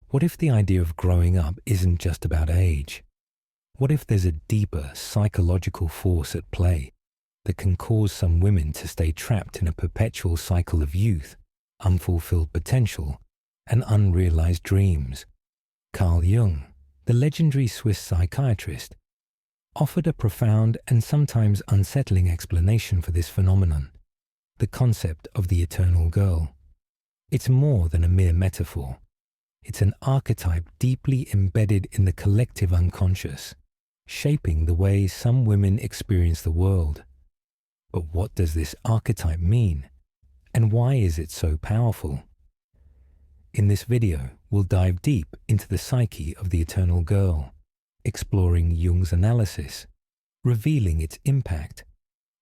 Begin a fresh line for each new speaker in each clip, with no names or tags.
What if the idea of growing up isn't just about age? What if there's a deeper psychological force at play that can cause some women to stay trapped in a perpetual cycle of youth, unfulfilled potential, and unrealized dreams? Carl Jung, the legendary Swiss psychiatrist, offered a profound and sometimes unsettling explanation for this phenomenon, the concept of the eternal girl. It's more than a mere metaphor. It's an archetype deeply embedded in the collective unconscious, shaping the way some women experience the world. But what does this archetype mean? And why is it so powerful? In this video, we'll dive deep into the psyche of the eternal girl, exploring Jung's analysis, revealing its impact,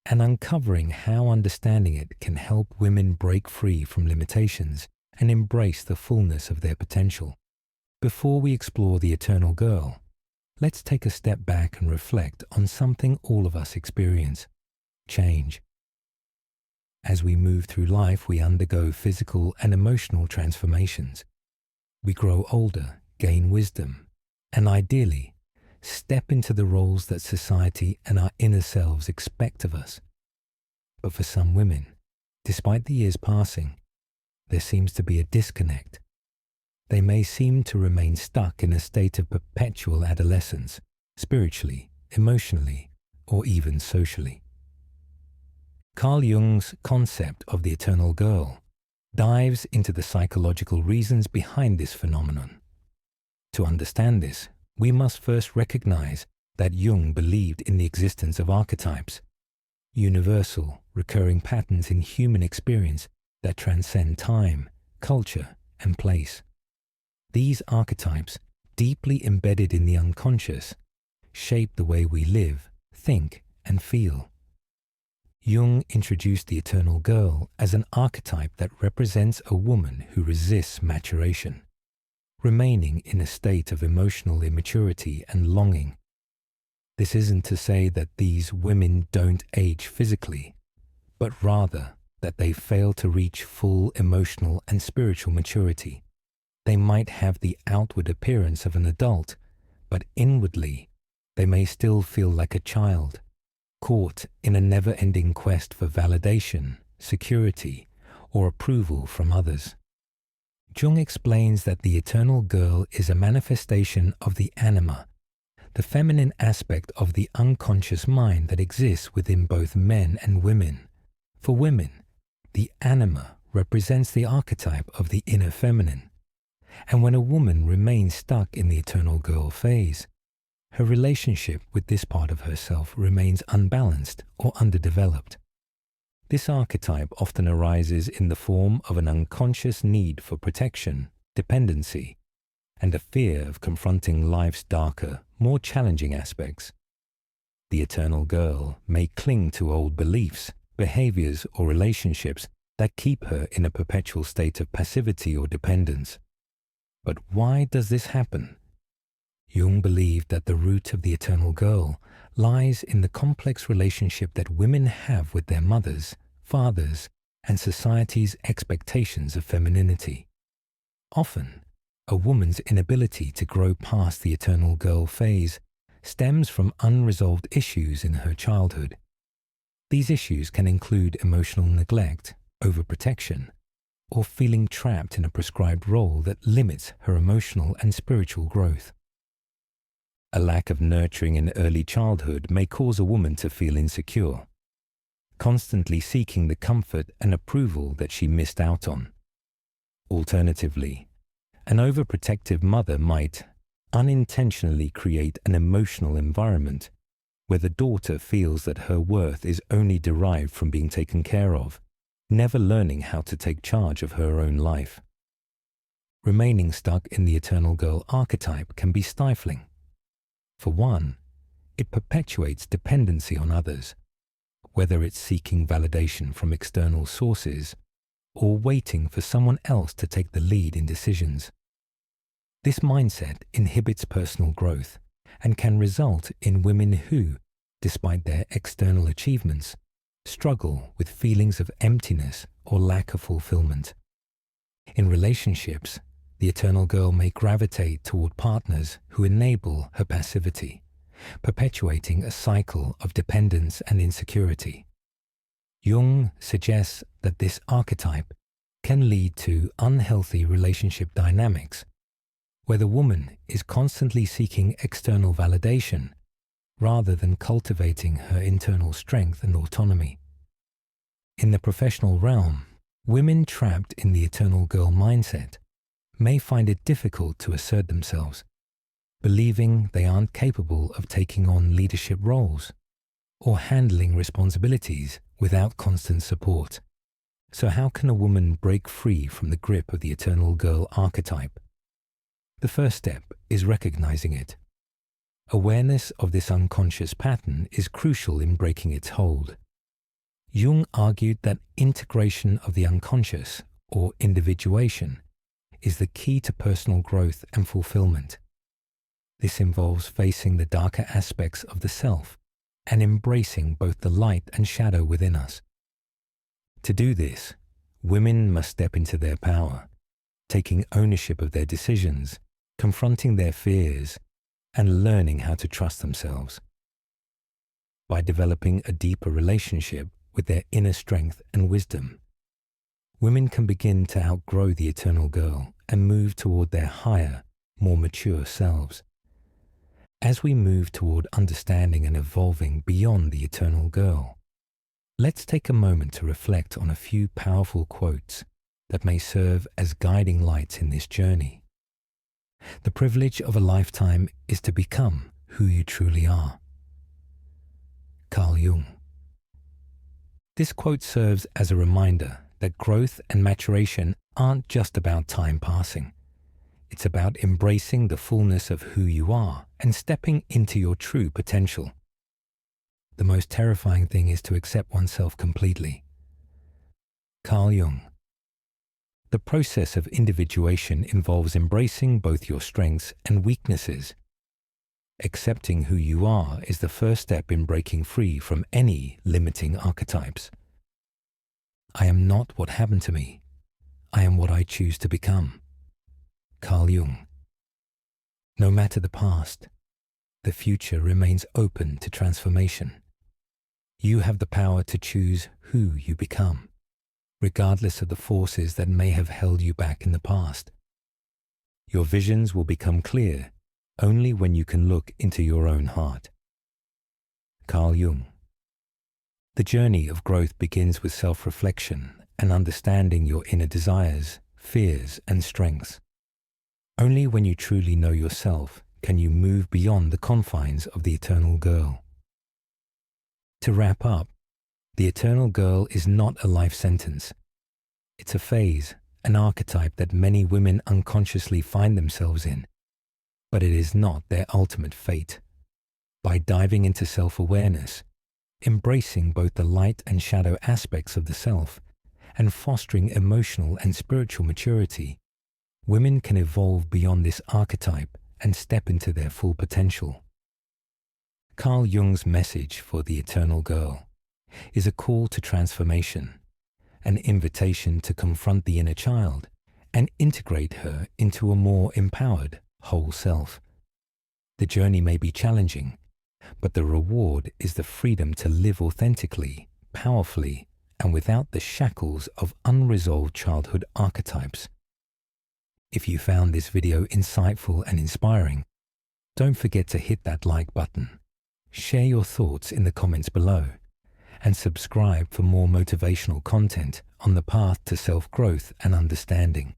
and uncovering how understanding it can help women break free from limitations and embrace the fullness of their potential. Before we explore the eternal girl, let's take a step back and reflect on something all of us experience: change. As we move through life, we undergo physical and emotional transformations. We grow older, gain wisdom, and ideally, step into the roles that society and our inner selves expect of us. But for some women, despite the years passing, there seems to be a disconnect. They may seem to remain stuck in a state of perpetual adolescence, spiritually, emotionally, or even socially. Carl Jung's concept of the eternal girl dives into the psychological reasons behind this phenomenon. To understand this, we must first recognize that Jung believed in the existence of archetypes, universal, recurring patterns in human experience that transcend time, culture, and place. These archetypes, deeply embedded in the unconscious, shape the way we live, think, and feel. Jung introduced the eternal girl as an archetype that represents a woman who resists maturation, remaining in a state of emotional immaturity and longing. This isn't to say that these women don't age physically, but rather that they fail to reach full emotional and spiritual maturity. They might have the outward appearance of an adult, but inwardly, they may still feel like a child, caught in a never-ending quest for validation, security, or approval from others. Jung explains that the eternal girl is a manifestation of the anima, the feminine aspect of the unconscious mind that exists within both men and women. For women, the anima represents the archetype of the inner feminine. And when a woman remains stuck in the eternal girl phase, her relationship with this part of herself remains unbalanced or underdeveloped. This archetype often arises in the form of an unconscious need for protection, dependency, and a fear of confronting life's darker, more challenging aspects. The eternal girl may cling to old beliefs, behaviors, or relationships that keep her in a perpetual state of passivity or dependence. But why does this happen? Jung believed that the root of the eternal girl lies in the complex relationship that women have with their mothers, fathers, and society's expectations of femininity. Often, a woman's inability to grow past the eternal girl phase stems from unresolved issues in her childhood. These issues can include emotional neglect, overprotection, or feeling trapped in a prescribed role that limits her emotional and spiritual growth. A lack of nurturing in early childhood may cause a woman to feel insecure, constantly seeking the comfort and approval that she missed out on. Alternatively, an overprotective mother might unintentionally create an emotional environment where the daughter feels that her worth is only derived from being taken care of, never learning how to take charge of her own life. Remaining stuck in the eternal girl archetype can be stifling. For one, it perpetuates dependency on others, whether it's seeking validation from external sources or waiting for someone else to take the lead in decisions. This mindset inhibits personal growth and can result in women who, despite their external achievements, struggle with feelings of emptiness or lack of fulfillment. In relationships, the The eternal girl may gravitate toward partners who enable her passivity, perpetuating a cycle of dependence and insecurity. Jung suggests that this archetype can lead to unhealthy relationship dynamics, where the woman is constantly seeking external validation rather than cultivating her internal strength and autonomy. In the professional realm, women trapped in the eternal girl mindset may find it difficult to assert themselves, believing they aren't capable of taking on leadership roles or handling responsibilities without constant support. So how can a woman break free from the grip of the eternal girl archetype? The first step is recognizing it. Awareness of this unconscious pattern is crucial in breaking its hold. Jung argued that integration of the unconscious, or individuation, is the key to personal growth and fulfillment. This involves facing the darker aspects of the self and embracing both the light and shadow within us. To do this, women must step into their power, taking ownership of their decisions, confronting their fears, and learning how to trust themselves. By developing a deeper relationship with their inner strength and wisdom, women can begin to outgrow the eternal girl and move toward their higher, more mature selves. As we move toward understanding and evolving beyond the eternal girl, let's take a moment to reflect on a few powerful quotes that may serve as guiding lights in this journey. The privilege of a lifetime is to become who you truly are. Carl Jung. This quote serves as a reminder that growth and maturation aren't just about time passing. It's about embracing the fullness of who you are and stepping into your true potential. The most terrifying thing is to accept oneself completely. Carl Jung. The process of individuation involves embracing both your strengths and weaknesses. Accepting who you are is the first step in breaking free from any limiting archetypes. I am not what happened to me. I am what I choose to become. Carl Jung. No matter the past, the future remains open to transformation. You have the power to choose who you become, regardless of the forces that may have held you back in the past. Your visions will become clear only when you can look into your own heart. Carl Jung. The journey of growth begins with self-reflection and understanding your inner desires, fears, and strengths. Only when you truly know yourself can you move beyond the confines of the eternal girl. To wrap up, the eternal girl is not a life sentence. It's a phase, an archetype that many women unconsciously find themselves in, but it is not their ultimate fate. By diving into self-awareness, embracing both the light and shadow aspects of the self, and fostering emotional and spiritual maturity, women can evolve beyond this archetype and step into their full potential. Carl Jung's message for the eternal girl is a call to transformation, an invitation to confront the inner child and integrate her into a more empowered, whole self. The journey may be challenging, but the reward is the freedom to live authentically, powerfully, and without the shackles of unresolved childhood archetypes. If you found this video insightful and inspiring, don't forget to hit that like button, share your thoughts in the comments below, and subscribe for more motivational content on the path to self-growth and understanding.